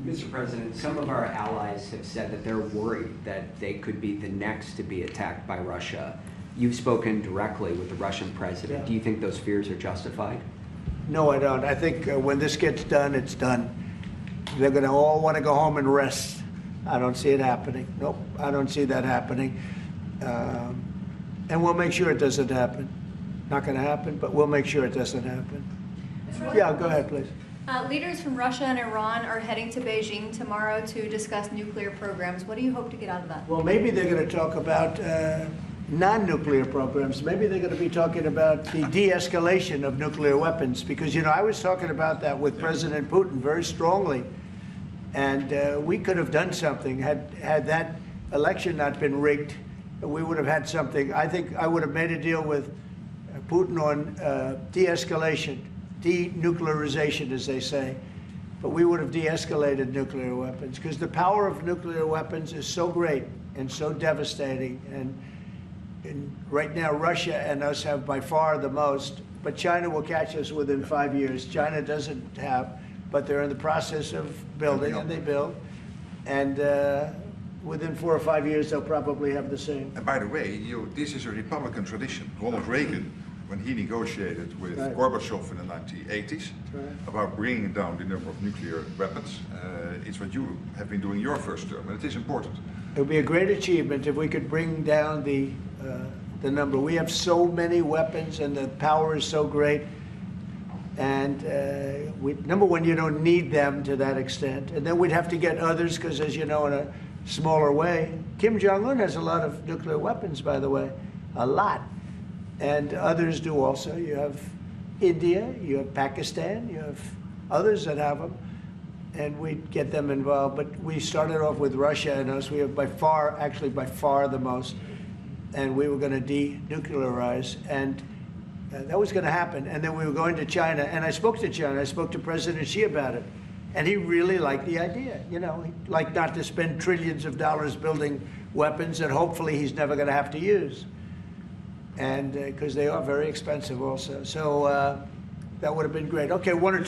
Mr. President, some of our allies have said that they're worried that they could be the next to be attacked by Russia. You've spoken directly with the Russian president. Do you think those fears are justified? No, I don't. I think when this gets done, it's done. They're going to all want to go home and rest. I don't see it happening. Nope, I don't see that happening. And we'll make sure it doesn't happen. Not going to happen, but we'll make sure it doesn't happen. Yeah, go ahead, please. Leaders from Russia and Iran are heading to Beijing tomorrow to discuss nuclear programs. What do you hope to get out of that? Well, maybe they're going to talk about non-nuclear programs. Maybe they're going to be talking about the de-escalation of nuclear weapons. Because, you know, I was talking about that with President Putin very strongly. And we could have done something. Had that election not been rigged, we would have had something. I think I would have made a deal with Putin on de-escalation, denuclearization, as they say. But we would have de-escalated nuclear weapons, because the power of nuclear weapons is so great and so devastating. And right now, Russia and us have by far the most, but China will catch us within 5 years. China doesn't have, but they're in the process of building, and they build. And within 4 or 5 years, they'll probably have the same. And by the way, this is a Republican tradition. Ronald Reagan, when he negotiated with Gorbachev in the 1980s about bringing down the number of nuclear weapons, it's what you have been doing your first term, and it is important. It would be a great achievement if we could bring down the number. We have so many weapons, and the power is so great. And number one, you don't need them to that extent. And then we'd have to get others, because as you know, in a smaller way, Kim Jong-un has a lot of nuclear weapons, by the way, a lot. And others do also. You have India, you have Pakistan, you have others that have them. And we'd get them involved. But we started off with Russia and us. We have by far, actually by far the most. And we were going to denuclearize. And that was going to happen. And then we were going to China. And I spoke to China. I spoke to President Xi about it. And he really liked the idea. You know, he'd like not to spend trillions of dollars building weapons that hopefully he's never going to have to use. And because they are very expensive also. So that would have been great. Okay, one or two.